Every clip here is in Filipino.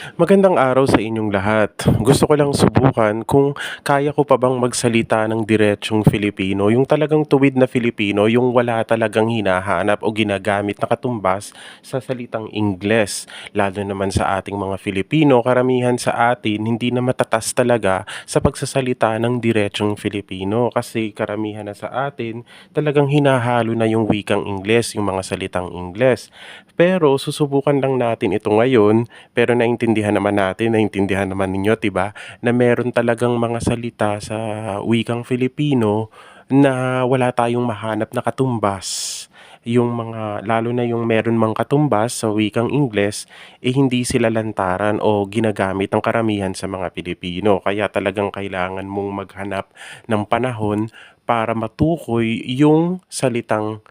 Magandang araw sa inyong lahat. Gusto ko lang subukan kung kaya ko pa bang magsalita ng diretsong Filipino, yung talagang tuwid na Filipino, yung wala talagang hinahanap o ginagamit na katumbas sa salitang Ingles. Lalo naman sa ating mga Filipino, karamihan sa atin hindi na matatas talaga sa pagsasalita ng diretsong Filipino kasi karamihan na sa atin talagang hinahalo na yung wikang Ingles, yung mga salitang Ingles. Pero susubukan lang natin ito ngayon pero naintindihan naman ninyo, 'di ba, na meron talagang mga salita sa wikang Filipino na wala tayong mahanap na katumbas. Yung mga lalo na yung meron mang katumbas sa wikang Ingles, hindi sila lantaran o ginagamit ng karamihan sa mga Pilipino. Kaya talagang kailangan mong maghanap ng panahon para matukoy yung salitang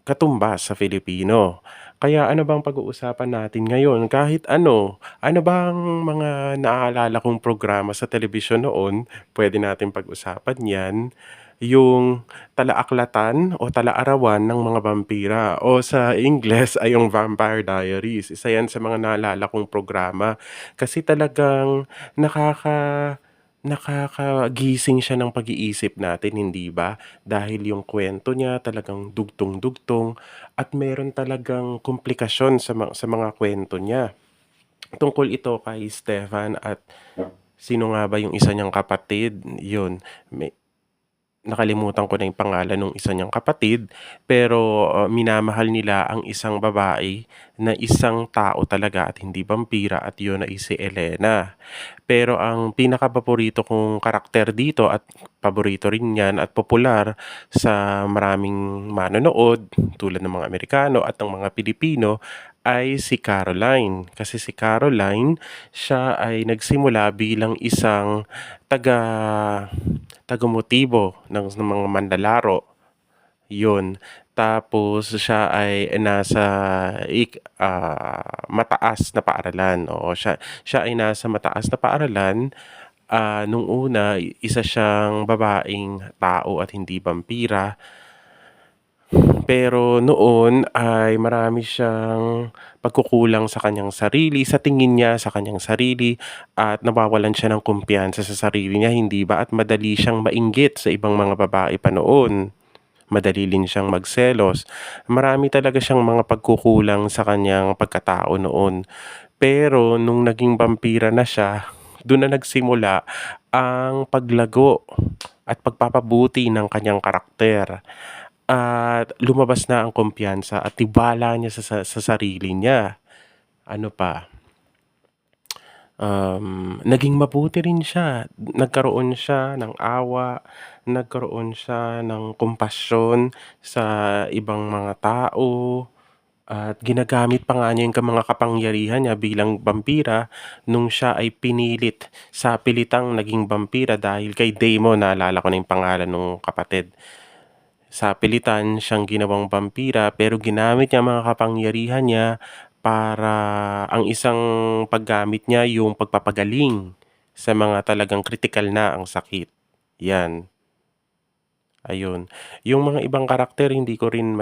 katumbas sa Filipino. Kaya ano bang pag-uusapan natin ngayon? Kahit ano, ano bang mga naaalala kong programa sa telebisyon noon, pwede natin pag-usapan 'yan. Yung talaaklatan o talaarawan ng mga vampira o sa Ingles ay yung Vampire Diaries. Isa 'yan sa mga naalala kong programa kasi talagang nakakagising siya ng pag-iisip natin, hindi ba? Dahil yung kwento niya talagang dugtong-dugtong at meron talagang komplikasyon sa mga kwento niya. Tungkol ito kay Stefan at sino nga ba yung isa niyang kapatid, yun. Nakalimutan ko na yung pangalan nung isa niyang kapatid, pero, minamahal nila ang isang babae na isang tao talaga at hindi vampira at yun ay si Elena. Pero ang pinakapaborito kong karakter dito at paborito rin niyan at popular sa maraming manonood tulad ng mga Amerikano at ng mga Pilipino ay si Caroline. Kasi si Caroline, siya ay nagsimula bilang isang taga taga-motibo ng mga manlalaro, 'yun. Tapos siya ay nasa mataas na paaralan, oo, siya ay nasa mataas na paaralan. Nung una, isa siyang babaeng tao at hindi vampira. Pero noon ay marami siyang pagkukulang sa kanyang sarili, sa tingin niya sa kanyang sarili at nawawalan siya ng kumpiyansa sa sarili niya, hindi ba? At madali siyang mainggit sa ibang mga babae pa noon. Madali din siyang magselos. Marami talaga siyang mga pagkukulang sa kanyang pagkatao noon. Pero nung naging vampira na siya, dun na nagsimula ang paglago at pagpapabuti ng kanyang karakter. At lumabas na ang kumpiyansa at tiwala niya sa sarili niya. Ano pa, naging mabuti rin siya. Nagkaroon siya ng awa, nagkaroon siya ng kumpasyon sa ibang mga tao at ginagamit pa nga niya yung mga kapangyarihan niya bilang vampira nung siya ay pinilit sa pilitang naging vampira dahil kay Damon, naalala ko na yung pangalan nung kapatid. Sa pilitan siyang ginawang vampira pero ginamit niya ang mga kapangyarihan niya para ang isang paggamit niya yung pagpapagaling sa mga talagang kritikal na ang sakit, 'yan, ayun. Yung mga ibang karakter hindi ko rin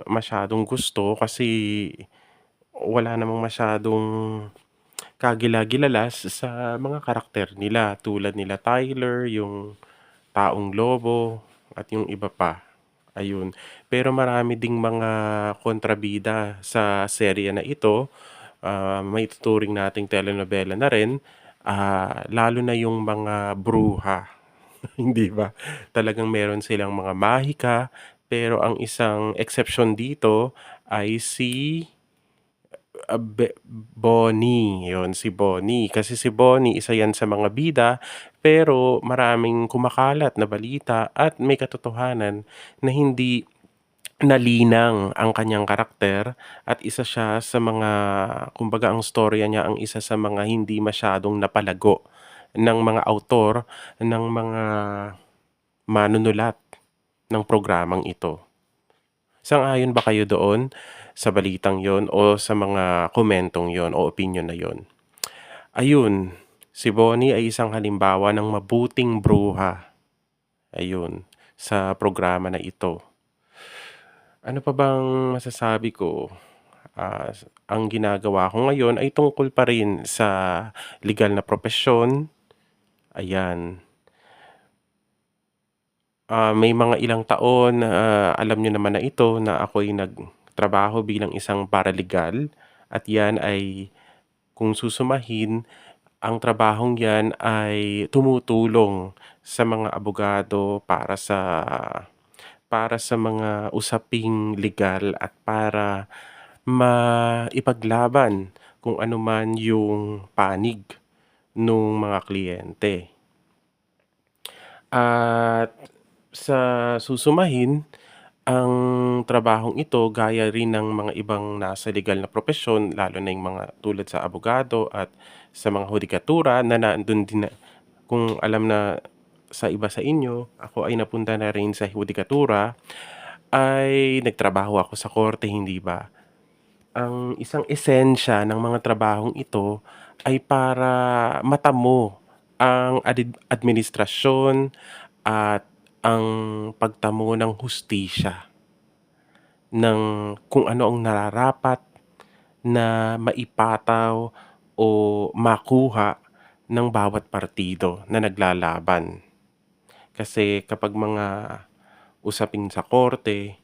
masyadong gusto kasi wala namang masyadong kagilagilalas sa mga karakter nila tulad nila Tyler, yung Taong Lobo at yung iba pa, ayun. Pero marami ding mga kontrabida sa serye na ito, maituturing nating telenovela na rin, lalo na yung mga bruha, hindi ba? Talagang meron silang mga mahika, pero ang isang exception dito ay si Bonnie, 'yun si Bonnie. Kasi si Bonnie isa 'yan sa mga bida, pero maraming kumakalat na balita at may katotohanan na hindi nalinang ang kanyang karakter at isa siya sa mga kumbaga ang storya niya ang isa sa mga hindi masyadong napalago ng mga autor, ng mga manunulat ng programang ito. Sang-ayon ba kayo doon sa balitang yon o sa mga komentong yon o opinyon na yon? Ayun, si Bonnie ay isang halimbawa ng mabuting bruha, ayun, sa programa na ito. Ano pa bang masasabi ko? Ang ginagawa ko ngayon ay tungkol pa rin sa legal na propesyon, ayan. May mga ilang taon na alam niyo naman na ito na ako'y nagtrabaho bilang isang paralegal at 'yan ay kung susumahin, ang trabahong 'yan ay tumutulong sa mga abogado para sa mga usaping legal at para maipaglaban kung ano man yung panig nung mga kliyente. At sa susumahin, ang trabahong ito gaya rin ng mga ibang nasa legal na propesyon lalo na yung mga tulad sa abogado at sa mga hudikatura na nandun din na kung alam na sa iba sa inyo, ako ay napunta na rin sa hudikatura, ay nagtrabaho ako sa korte, hindi ba? Ang isang esensya ng mga trabahong ito ay para matamo ang administrasyon at ang pagtamo ng hustisya ng kung ano ang nararapat na maipataw o makuha ng bawat partido na naglalaban. Kasi kapag mga usapin sa korte,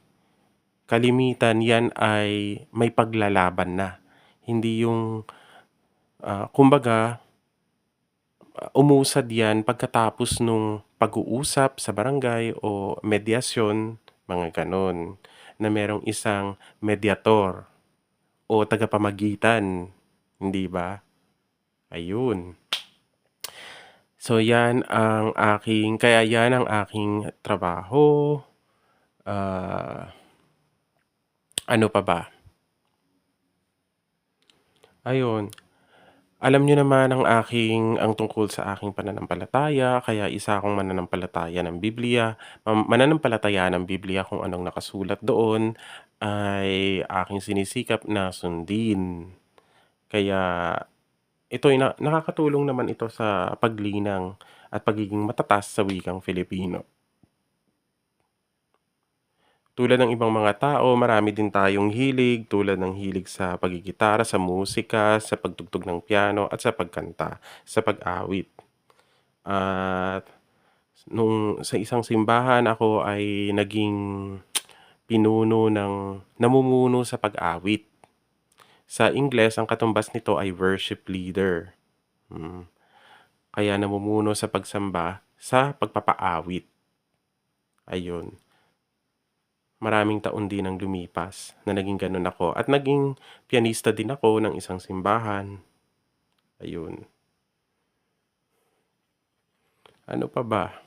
kalimitan yan ay may paglalaban na. Hindi yung, kumbaga, umusad yan pagkatapos nung pag-uusap sa barangay o medyasyon, mga ganon, na merong isang mediator o tagapamagitan, hindi ba? Ayun. So yan ang aking trabaho. Ah, ano pa ba? Ayun. Alam niyo naman ang tungkol sa aking pananampalataya, kaya isa akong mananampalataya ng Biblia. Mananampalataya ng Biblia kung anong nakasulat doon ay aking sinisikap na sundin. Kaya ito'y nakakatulong naman ito sa paglinang at pagiging matatas sa wikang Filipino. Tulad ng ibang mga tao, marami din tayong hilig tulad ng hilig sa paggigitara, sa musika, sa pagtugtog ng piano at sa pagkanta, sa pag-awit. At nung sa isang simbahan ako ay naging namumuno sa pag-awit. Sa Ingles, ang katumbas nito ay worship leader. Kaya namumuno sa pagsamba sa pagpapaawit. Ayun. Maraming taon din ang lumipas na naging gano'n ako at naging pianista din ako ng isang simbahan. Ayun. Ano pa ba?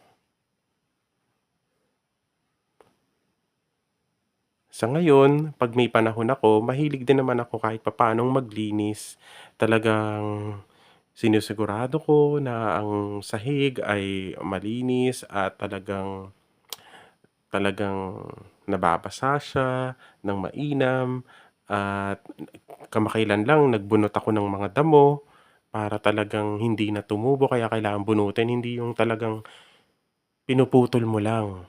Sa ngayon, 'pag may panahon ako, mahilig din naman ako kahit papaanong maglinis. Talagang sinisigurado ko na ang sahig ay malinis at talagang talagang nababasa siya ng mainam at kamakailan lang nagbunot ako ng mga damo para talagang hindi na tumubo kaya kailangan bunutin, hindi yung talagang pinuputol mo lang.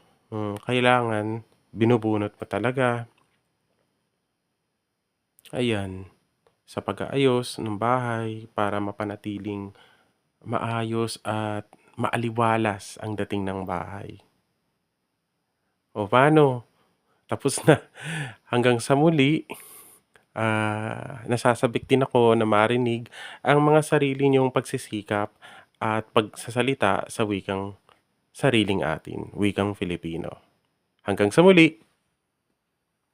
Kailangan binubunot mo talaga. Ayan, sa pag-aayos ng bahay para mapanatiling maayos at maaliwalas ang dating ng bahay. O paano, tapos na. Hanggang sa muli, nasasabik din ako na marinig ang mga sarili niyong pagsisikap at pagsasalita sa wikang sariling atin, wikang Filipino. Hanggang sa muli.